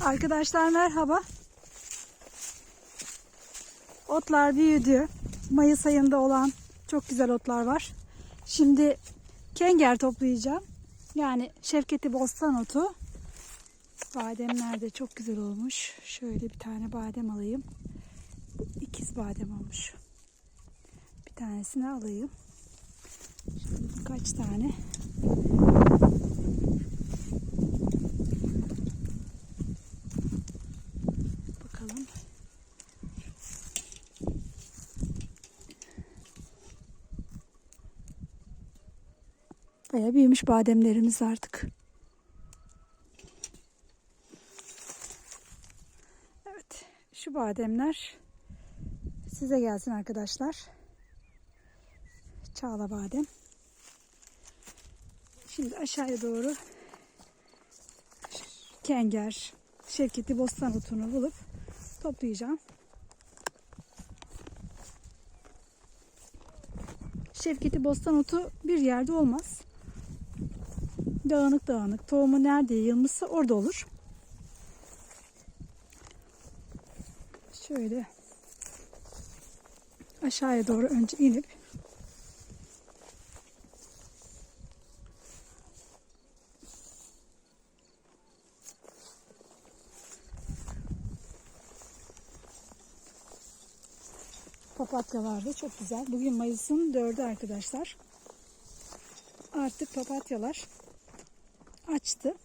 Arkadaşlar merhaba. Otlar büyüdü. Mayıs ayında olan çok güzel otlar var. Şimdi kenger toplayacağım. Yani Şevketi bostan otu. Bademler de çok güzel olmuş. Şöyle bir tane badem alayım. İkiz badem olmuş. Bir tanesini alayım. Şöyle birkaç tane. Bakalım. Bayağı büyümüş bademlerimiz artık. Evet, şu bademler size gelsin arkadaşlar. Çağla badem. Şimdi aşağıya doğru kenger, Şevketi bostan otunu bulup toplayacağım. Şevketi bostan otu bir yerde olmaz. Dağınık dağınık. Tohumu nerede yayılmışsa orada olur. Şöyle aşağıya doğru önce inip papatya vardı. Çok güzel. Bugün Mayıs'ın 4'ü arkadaşlar. Artık papatyalar açtı.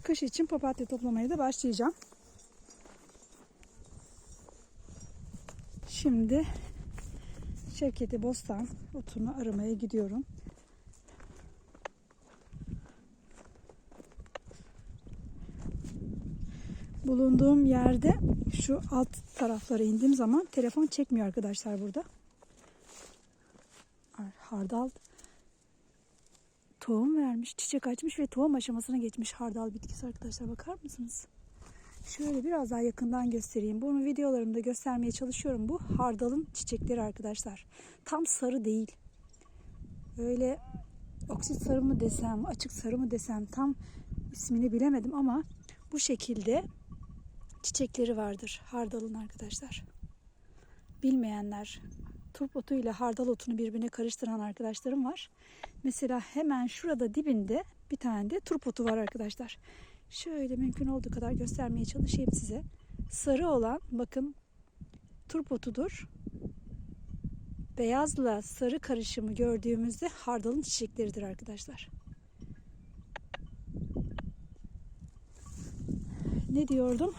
Kış için papatya toplamaya da başlayacağım. Şimdi Şevketi bostan otunu aramaya gidiyorum. Bulunduğum yerde şu alt taraflara indiğim zaman telefon çekmiyor arkadaşlar burada. Hardal tohum vermiş, çiçek açmış ve tohum aşamasına geçmiş hardal bitkisi arkadaşlar, bakar mısınız? Şöyle biraz daha yakından göstereyim. Bunu videolarımda göstermeye çalışıyorum. Bu hardalın çiçekleri arkadaşlar. Tam sarı değil. Öyle oksit sarı mı desem, açık sarı mı desem tam ismini bilemedim ama bu şekilde çiçekleri vardır hardalın arkadaşlar. Bilmeyenler, turp otu ile hardal otunu birbirine karıştıran arkadaşlarım var. Mesela hemen şurada dibinde bir tane de turp otu var arkadaşlar. Şöyle mümkün olduğu kadar göstermeye çalışayım size. Sarı olan bakın turp otudur. Beyazla sarı karışımı gördüğümüzde hardalın çiçekleridir arkadaşlar. Ne diyordum?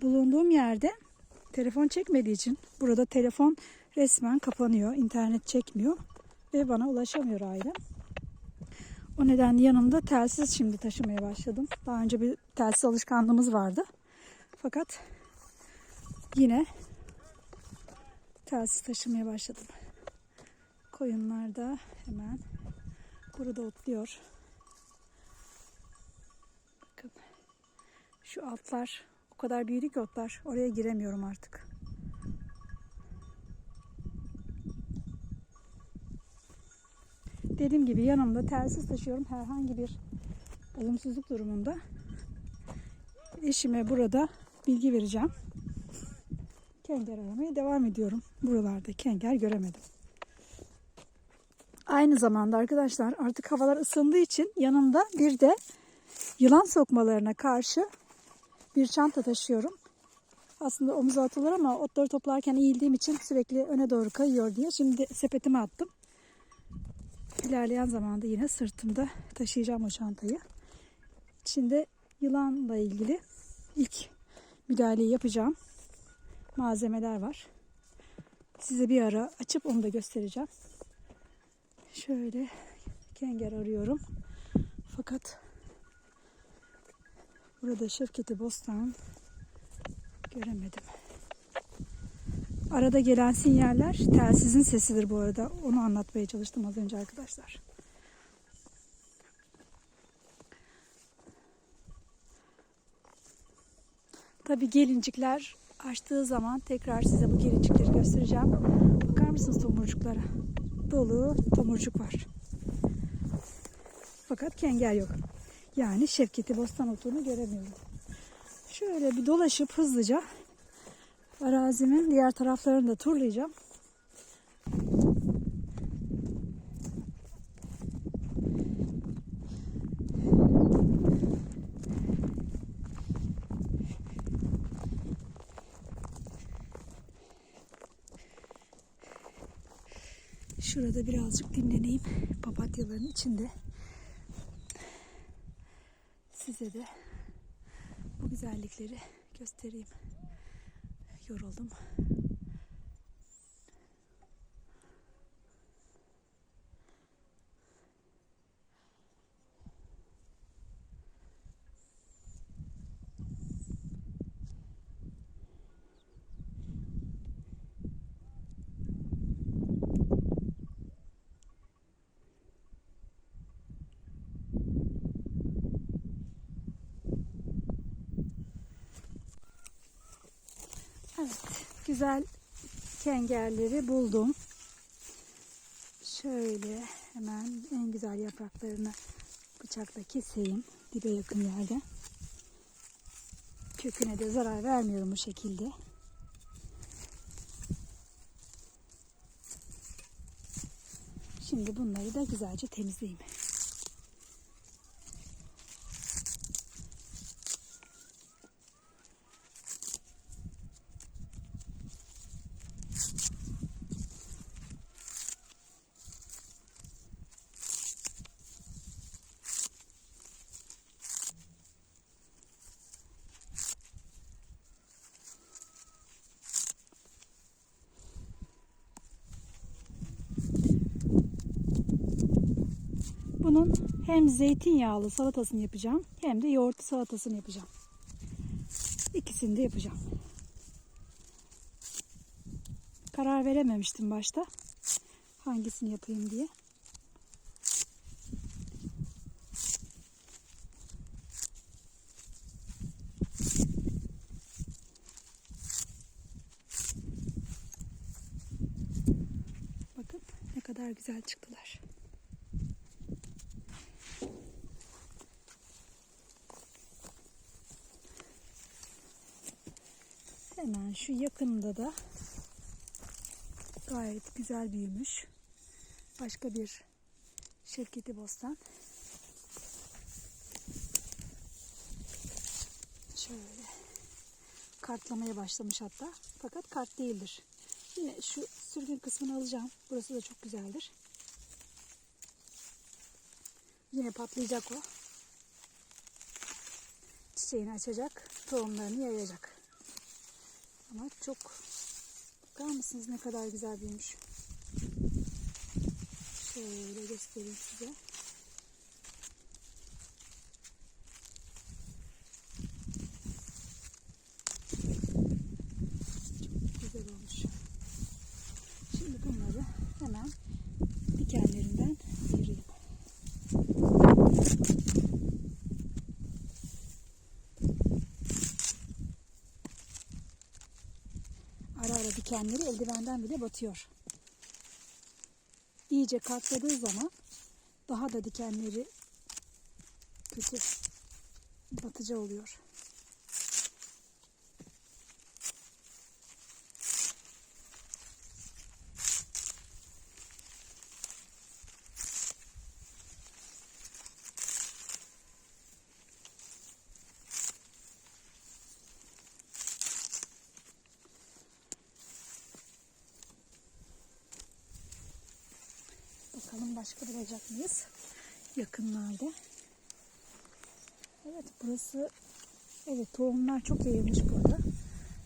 Bulunduğum yerde telefon çekmediği için burada telefon resmen kapanıyor. İnternet çekmiyor ve bana ulaşamıyor ailem. O nedenle yanımda telsiz şimdi taşımaya başladım. Daha önce bir telsiz alışkanlığımız vardı. Fakat yine telsiz taşımaya başladım. Koyunlar da hemen burada otluyor. Bakın şu altlar o kadar büyüdü ki otlar. Oraya giremiyorum artık. Dediğim gibi yanımda telsiz taşıyorum. Herhangi bir olumsuzluk durumunda eşime burada bilgi vereceğim. Kenger aramaya devam ediyorum. Buralarda kenger göremedim. Aynı zamanda arkadaşlar artık havalar ısındığı için yanımda bir de yılan sokmalarına karşı bir çanta taşıyorum. Aslında omuza atılır ama otları toplarken eğildiğim için sürekli öne doğru kayıyor diye şimdi sepetime attım. İlerleyen zamanda yine sırtımda taşıyacağım o çantayı. İçinde yılanla ilgili ilk müdahaleyi yapacağım malzemeler var. Size bir ara açıp onu da göstereceğim. Şöyle kenger arıyorum. Fakat burada Şevketi bostan göremedim. Arada gelen sinyaller telsizin sesidir bu arada. Onu anlatmaya çalıştım az önce arkadaşlar. Tabii gelincikler açtığı zaman tekrar size bu gelincikleri göstereceğim. Bakar mısınız tomurcuklara? Dolu tomurcuk var. Fakat kenger yok. Yani Şevketi Bostan otunu göremiyorum. Şöyle bir dolaşıp hızlıca arazimin diğer taraflarını da turlayacağım. Şurada birazcık dinleneyim papatyaların içinde. Size de bu güzellikleri göstereyim. Yoruldum. Evet, güzel kengerleri buldum. Şöyle hemen en güzel yapraklarını bıçakla keseyim dibe yakın yerde. Köküne de zarar vermiyorum bu şekilde. Şimdi bunları da güzelce temizleyeyim. Bunun hem zeytinyağlı salatasını yapacağım hem de yoğurtlu salatasını yapacağım. İkisini de yapacağım. Karar verememiştim başta hangisini yapayım diye. Bakın ne kadar güzel çıktılar. Hemen şu yakında da gayet güzel büyümüş. Başka bir Şevketi Bostan. Şöyle kartlamaya başlamış hatta. Fakat kart değildir. Yine şu sürgün kısmını alacağım. Burası da çok güzeldir. Yine patlayacak o. Çiçeğini açacak. Tohumlarını yayacak. Ama çok, bakar mısınız ne kadar güzel büyümüş. Şöyle göstereyim size. Çok güzel olmuş. Şimdi bunları hemen dikenlerinden ayırayım. Ara ara dikenleri eldivenden bile batıyor. İyice katladığı zaman daha da dikenleri kötü, batıcı oluyor. Bakalım başka bulacak mıyız yakınlarda? Evet, burası, evet, tohumlar çok yayılmış burada.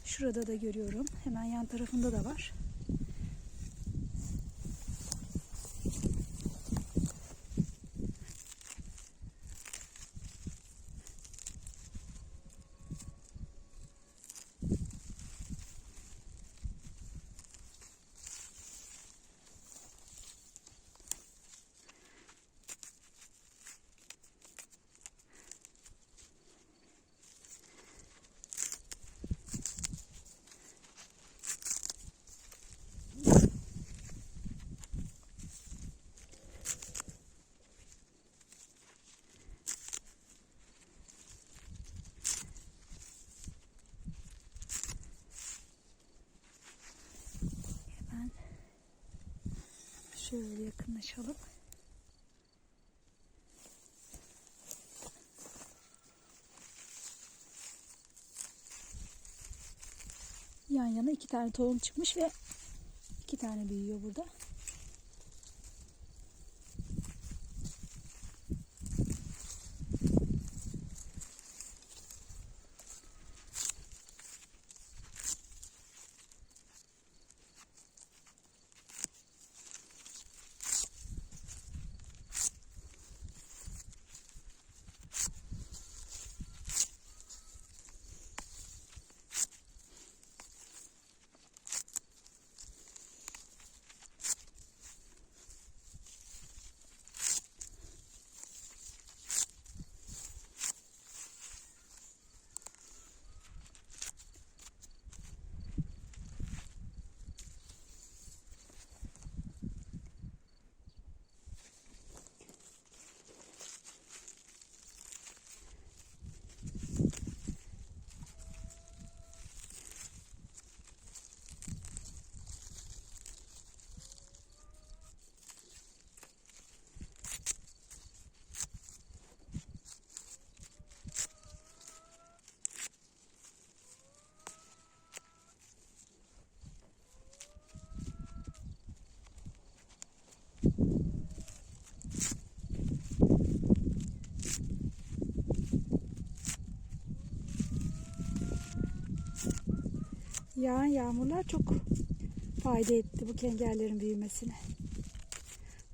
Şurada da görüyorum. Hemen yan tarafında da var. Şöyle yakınlaşalım. Yan yana 2 tane tohum çıkmış ve 2 tane büyüyor burada. Yağan yağmurlar çok fayda etti bu kengerlerin büyümesine.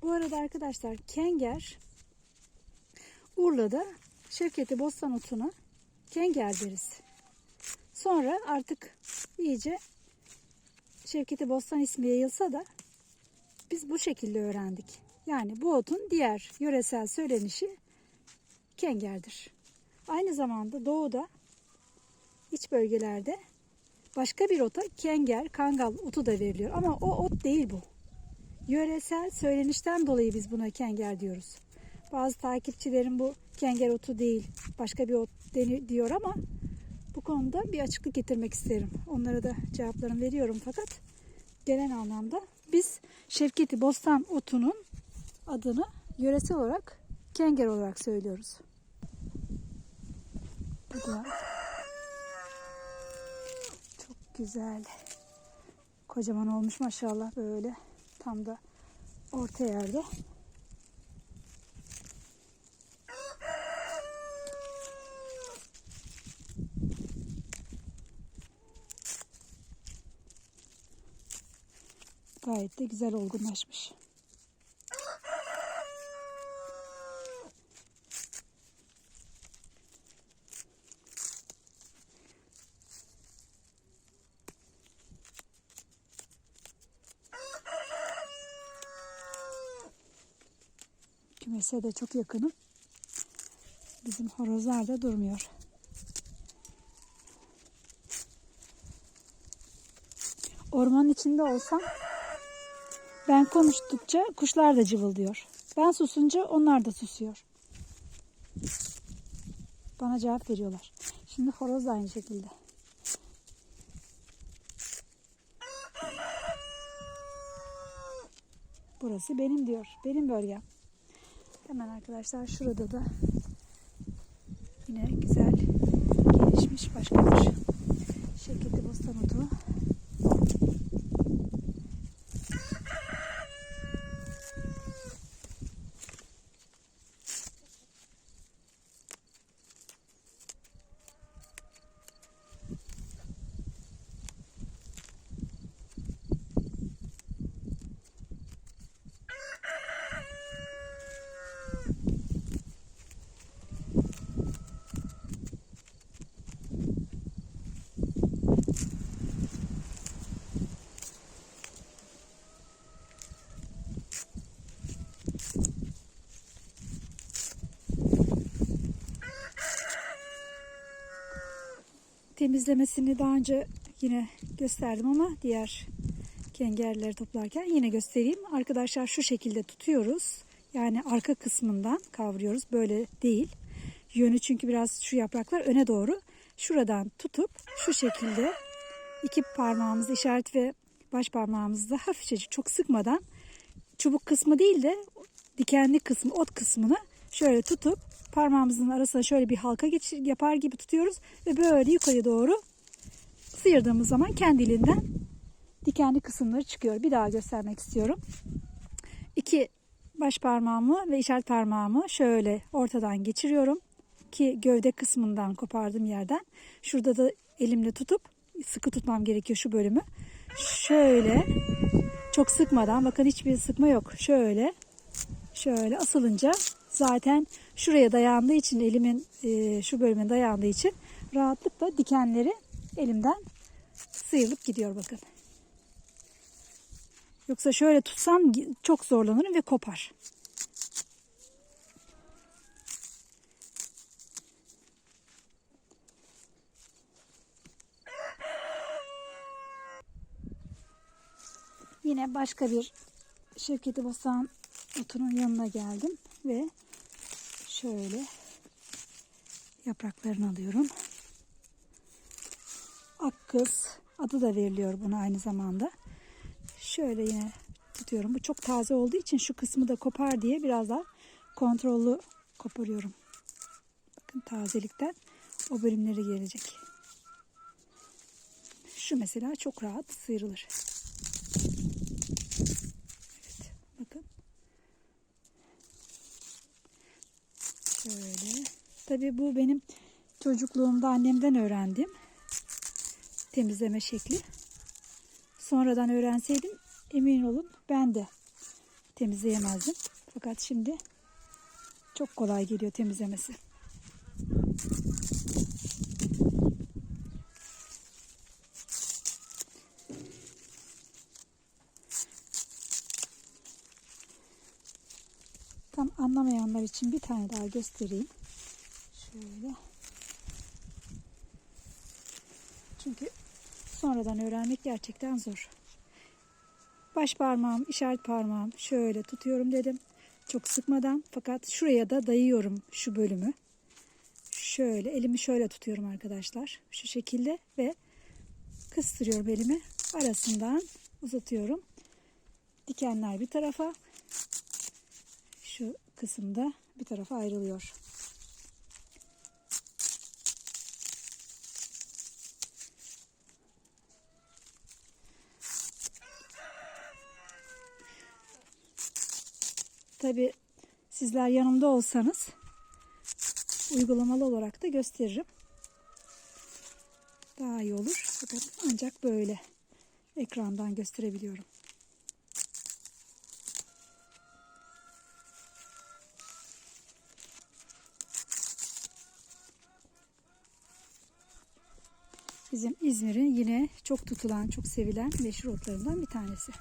Bu arada arkadaşlar kenger, Urla'da Şevketi Bostanotuna kenger deriz. Sonra artık iyice Şevketi Bostan ismi yayılsa da biz bu şekilde öğrendik. Yani bu otun diğer yöresel söylenişi kengerdir. Aynı zamanda doğuda iç bölgelerde başka bir ota kenger, kangal otu da veriliyor. Ama o ot değil bu. Yöresel söylenişten dolayı biz buna kenger diyoruz. Bazı takipçilerim bu kenger otu değil, başka bir ot diyor ama bu konuda bir açıklık getirmek isterim. Onlara da cevaplarını veriyorum fakat genel anlamda biz Şevketi Bostan otunun adını yöresel olarak kenger olarak söylüyoruz. Bu da çok güzel. Kocaman olmuş maşallah, böyle tam da orta yerde. Gayet de güzel olgunlaşmış. Kümese de çok yakınım. Bizim horozlar da durmuyor. Ormanın içinde olsam ben konuştukça kuşlar da cıvıldıyor. Ben susunca onlar da susuyor. Bana cevap veriyorlar. Şimdi horoz da aynı şekilde. Burası benim diyor. Benim bölgem. Hemen arkadaşlar şurada da yine güzel gelişmiş başka bir Şevketi Bostan otu. Temizlemesini daha önce yine gösterdim ama diğer kengerleri toplarken yine göstereyim. Arkadaşlar şu şekilde tutuyoruz. Yani arka kısmından kavruyoruz. Böyle değil. Yönü çünkü biraz şu yapraklar öne doğru. Şuradan tutup şu şekilde iki parmağımızı, işaret ve baş parmağımızla hafifçe, çok sıkmadan çubuk kısmı değil de dikenli kısmı, ot kısmını şöyle tutup parmağımızın arasına şöyle bir halka yapar gibi tutuyoruz ve böyle yukarı doğru sıyırdığımız zaman kendiliğinden dikenli kısımları çıkıyor. Bir daha göstermek istiyorum. İki baş parmağımı ve işaret parmağımı şöyle ortadan geçiriyorum ki gövde kısmından kopardığım yerden. Şurada da elimle tutup sıkı tutmam gerekiyor şu bölümü. Şöyle çok sıkmadan, bakın hiçbir sıkma yok. Şöyle asılınca zaten şuraya dayandığı için, elimin şu bölümüne dayandığı için rahatlıkla dikenleri elimden sıyrılıp gidiyor, bakın. Yoksa şöyle tutsam çok zorlanırım ve kopar. Yine başka bir Şevketi Bostan otunun yanına geldim ve şöyle yapraklarını alıyorum. Akkız adı da veriliyor buna aynı zamanda. Şöyle yine tutuyorum. Bu çok taze olduğu için şu kısmı da kopar diye biraz daha kontrollü koparıyorum. Bakın tazelikten o bölümleri gelecek. Şu mesela çok rahat sıyrılır. Evet, bakın. Şöyle. Tabii bu benim çocukluğumda annemden öğrendiğim temizleme şekli. Sonradan öğrenseydim emin olun ben de temizleyemezdim. Fakat şimdi çok kolay geliyor temizlemesi. Tam anlamayanlar için bir tane daha göstereyim. Şöyle. Çünkü sonradan öğrenmek gerçekten zor. Baş parmağım, işaret parmağım şöyle tutuyorum dedim. Çok sıkmadan, fakat şuraya da dayıyorum şu bölümü. Şöyle elimi şöyle tutuyorum arkadaşlar. Şu şekilde ve kıstırıyorum elimi. Arasından uzatıyorum. Dikenler bir tarafa. Şu kısımda bir tarafa ayrılıyor. Tabii sizler yanımda olsanız uygulamalı olarak da gösteririm. Daha iyi olur. Fakat ancak böyle ekrandan gösterebiliyorum. Bizim İzmir'in yine çok tutulan, çok sevilen meşhur otlarından bir tanesi.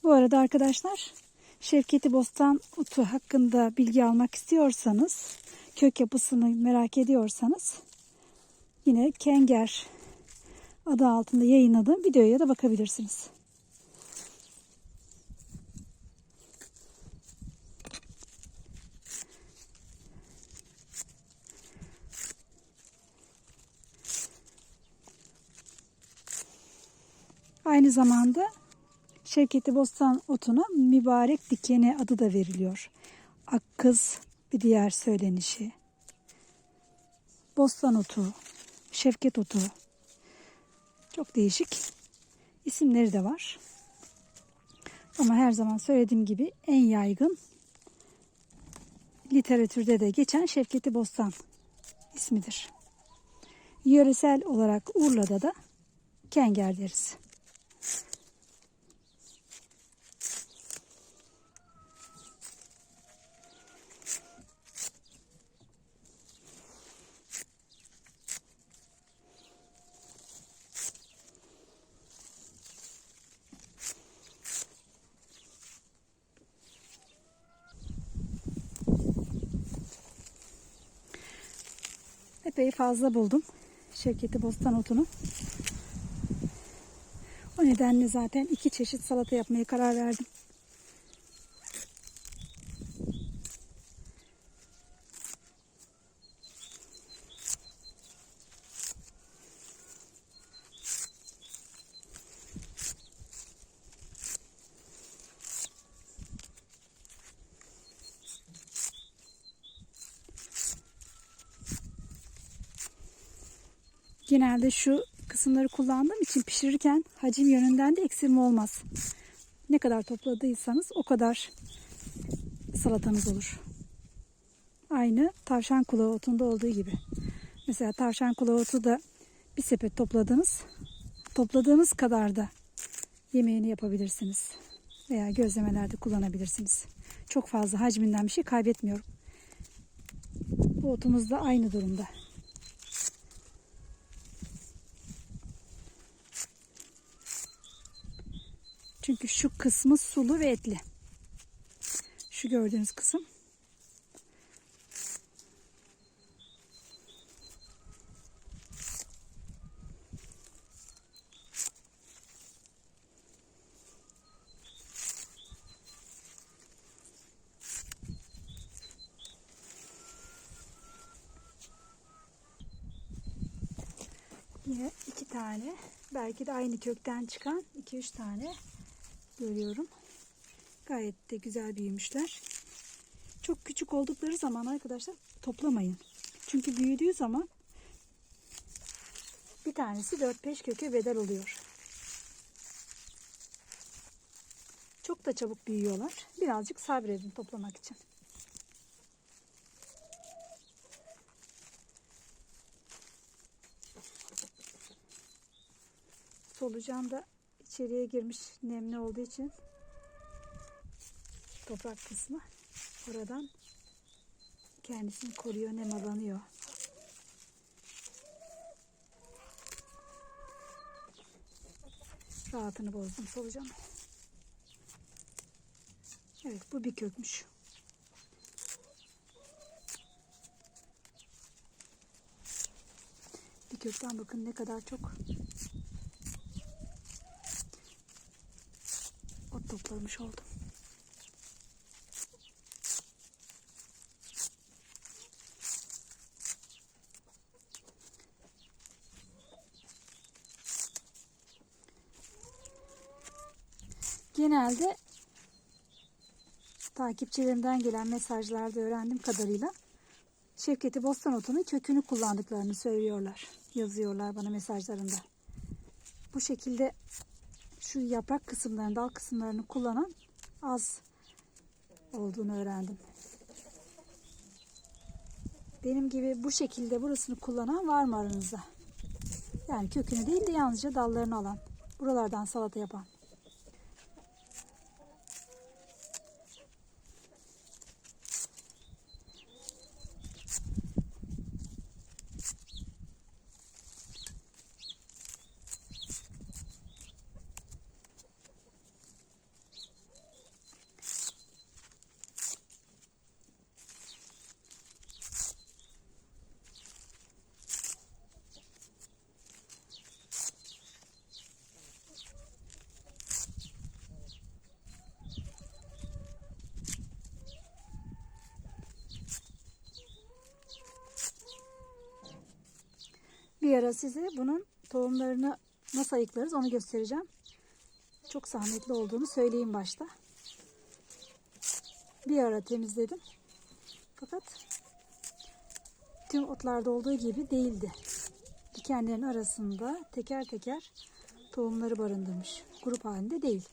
Bu arada arkadaşlar, Şevketi Bostan otu hakkında bilgi almak istiyorsanız, kök yapısını merak ediyorsanız yine Kenger adı altında yayınladığım videoya da bakabilirsiniz. Aynı zamanda Şevketi Bostan otuna mübarek dikeni adı da veriliyor. Akkız bir diğer söylenişi. Bostan otu, Şevket otu. Çok değişik isimleri de var. Ama her zaman söylediğim gibi en yaygın literatürde de geçen Şevketi Bostan ismidir. Yöresel olarak Urla'da da kenger deriz. Epey fazla buldum Şevketi Bostan otunu. O nedenle zaten 2 çeşit salata yapmaya karar verdim. Genelde şu kısımları kullandığım için pişirirken hacim yönünden de eksilme olmaz. Ne kadar topladıysanız o kadar salatanız olur. Aynı tavşan kulağı otunda olduğu gibi. Mesela tavşan kulağı otu da bir sepet topladınız. Topladığınız kadar da yemeğini yapabilirsiniz. Veya gözlemelerde kullanabilirsiniz. Çok fazla hacminden bir şey kaybetmiyorum. Bu otumuz da aynı durumda. Çünkü şu kısmı sulu ve etli. Şu gördüğünüz kısım. Yine 2 tane, belki de aynı kökten çıkan 2-3 tane görüyorum. Gayet de güzel büyümüşler. Çok küçük oldukları zaman arkadaşlar toplamayın. Çünkü büyüdüğü zaman bir tanesi 4-5 köke bedel oluyor. Çok da çabuk büyüyorlar. Birazcık sabredin toplamak için. Solucan da içeriye girmiş, nemli olduğu için toprak kısmı oradan kendisini koruyor, nemalanıyor. Rahatını bozdum solucan. Evet, bu bir kökmüş. Bir kökten bakın ne kadar çok ot toplamış oldum. Genelde takipçilerimden gelen mesajlarda öğrendiğim kadarıyla Şevketi Bostanotu'nun kökünü kullandıklarını söylüyorlar. Yazıyorlar bana mesajlarında. Bu şekilde şu yaprak kısımlarını, dal kısımlarını kullanan az olduğunu öğrendim. Benim gibi bu şekilde burasını kullanan var mı aranızda? Yani kökünü değil de yalnızca dallarını alan, buralardan salata yapan. Bir ara size bunun tohumlarını nasıl ayıklarız onu göstereceğim. Çok zahmetli olduğunu söyleyeyim başta. Bir ara temizledim. Fakat tüm otlarda olduğu gibi değildi. Dikenlerin arasında teker teker tohumları barındırmış. Grup halinde değil.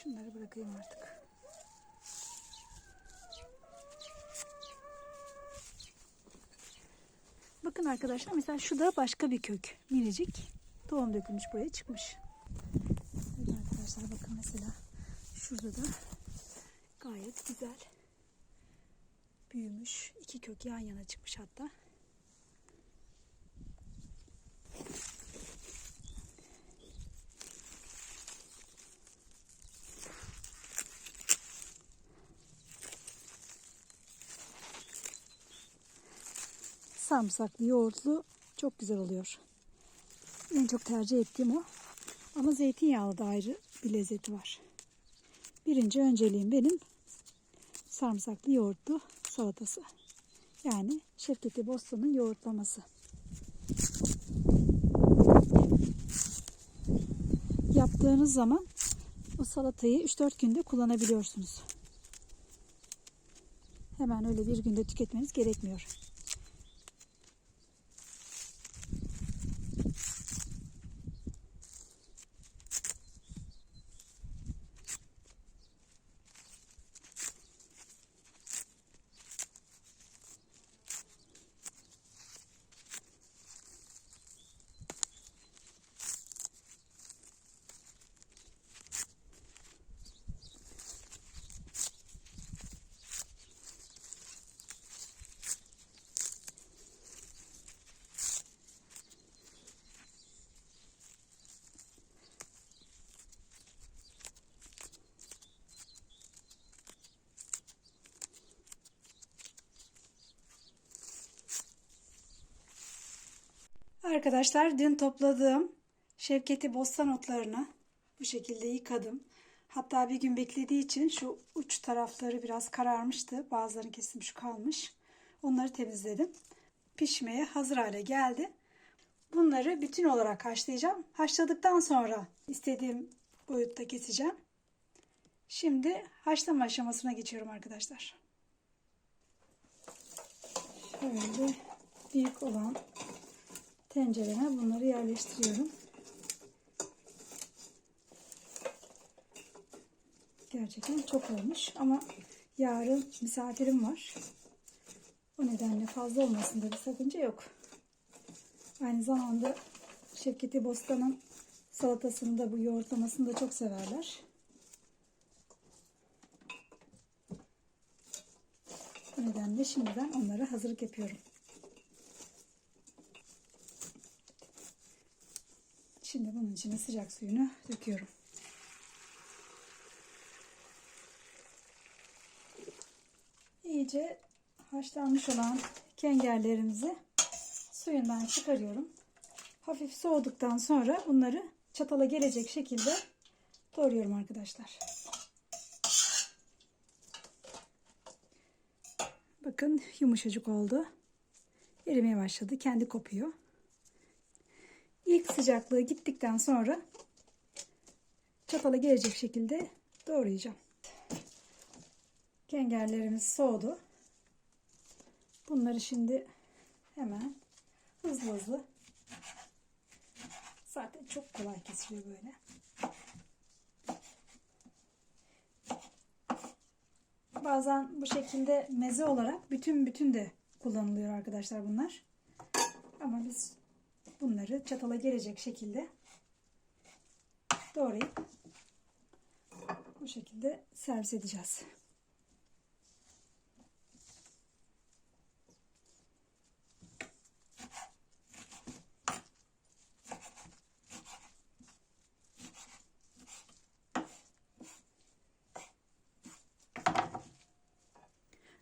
Şunları bırakayım artık. Bakın arkadaşlar, mesela şu da başka bir kök. Minicik. Tohum dökülmüş, buraya çıkmış. Evet arkadaşlar, bakın mesela şurada da gayet güzel büyümüş. 2 kök yan yana çıkmış hatta. sarımsaklı, yoğurtlu çok güzel oluyor. En çok tercih ettiğim o. Ama zeytinyağlı da ayrı bir lezzeti var. Birinci önceliğim benim sarımsaklı yoğurtlu salatası. Yani Şevketi Bostan'ın yoğurtlaması. Yaptığınız zaman o salatayı 3-4 günde kullanabiliyorsunuz. Hemen öyle bir günde tüketmeniz gerekmiyor. Arkadaşlar dün topladığım Şevketi Bostan otlarını bu şekilde yıkadım. Hatta bir gün beklediği için şu uç tarafları biraz kararmıştı. Bazılarını kesilmiş kalmış. Onları temizledim. Pişmeye hazır hale geldi. Bunları bütün olarak haşlayacağım. Haşladıktan sonra istediğim boyutta keseceğim. Şimdi haşlama aşamasına geçiyorum arkadaşlar. Şöyle büyük olan tencereme bunları yerleştiriyorum. Gerçekten çok olmuş ama yarın misafirim var. O nedenle fazla olmasında bir sakınca yok. Aynı zamanda Şevketi Bostan'ın salatasını da bu yoğurtlamasını da çok severler. O nedenle şimdiden onlara hazırlık yapıyorum. Şimdi bunun içine sıcak suyunu döküyorum. İyice haşlanmış olan kengerlerimizi suyundan çıkarıyorum. Hafif soğuduktan sonra bunları çatala gelecek şekilde doğruyorum arkadaşlar. Bakın yumuşacık oldu. Erimeye başladı. Kendi kopuyor. İlk sıcaklığı gittikten sonra çatala gelecek şekilde doğrayacağım. Kengerlerimiz soğudu. Bunları şimdi hemen hızlı zaten çok kolay kesiliyor böyle. Bazen bu şekilde meze olarak bütün de kullanılıyor arkadaşlar bunlar. Ama biz bunları çatala gelecek şekilde doğrayıp bu şekilde servis edeceğiz.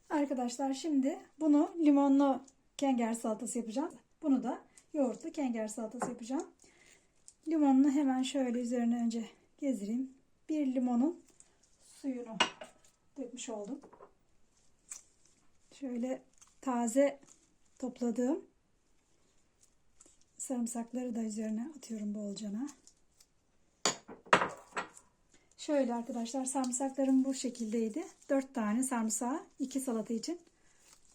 Arkadaşlar şimdi bunu limonlu kenger salatası yapacağım. Bunu da yoğurtlu kenger salatası yapacağım. Limonunu hemen şöyle üzerine önce gezdireyim. Bir limonun suyunu dökmüş oldum. Şöyle taze topladığım sarımsakları da üzerine atıyorum bolcana. Şöyle arkadaşlar sarımsaklarım bu şekildeydi. 4 tane sarımsağı 2 salata için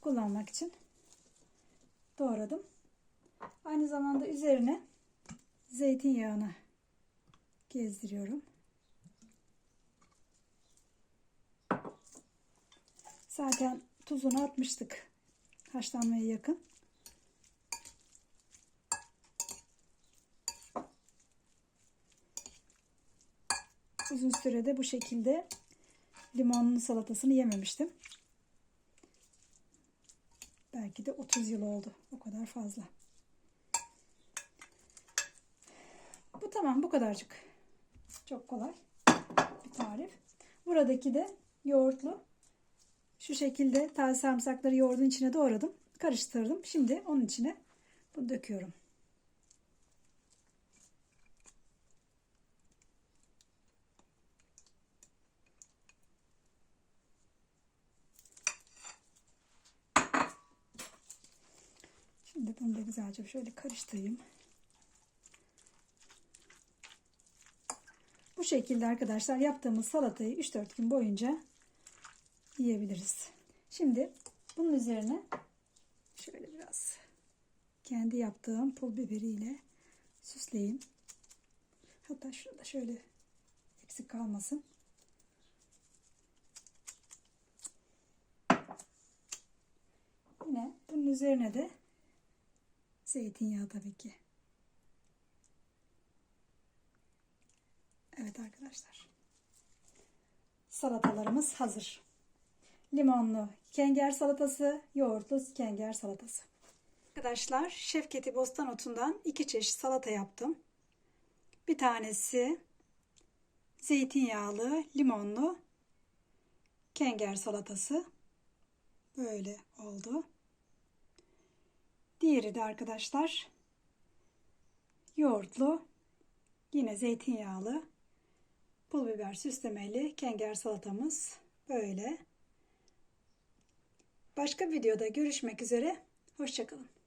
kullanmak için doğradım. Aynı zamanda üzerine zeytinyağını gezdiriyorum. Zaten tuzunu atmıştık haşlanmaya yakın. Uzun sürede bu şekilde limonlu salatasını yememiştim. Belki de 30 yıl oldu. O kadar fazla. Bu tamam, bu kadarcık. Çok kolay bir tarif. Buradaki de yoğurtlu. Şu şekilde taze sarımsakları yoğurdun içine doğradım. karıştırdım. Şimdi onun içine bunu döküyorum. Şimdi bunu da güzelce şöyle karıştırayım. Bu şekilde arkadaşlar yaptığımız salatayı 3-4 gün boyunca yiyebiliriz. Şimdi bunun üzerine şöyle biraz kendi yaptığım pul biberiyle süsleyeyim. Hatta şurada şöyle eksik kalmasın. Yine bunun üzerine de zeytinyağı tabii ki. Evet arkadaşlar. Salatalarımız hazır. Limonlu kenger salatası, yoğurtlu kenger salatası. Arkadaşlar Şevketi Bostanotu'ndan 2 çeşit salata yaptım. Bir tanesi zeytinyağlı, limonlu kenger salatası. Böyle oldu. Diğeri de arkadaşlar yoğurtlu, yine zeytinyağlı, pul biber süslemeli kenger salatamız böyle. Başka videoda görüşmek üzere. Hoşça kalın.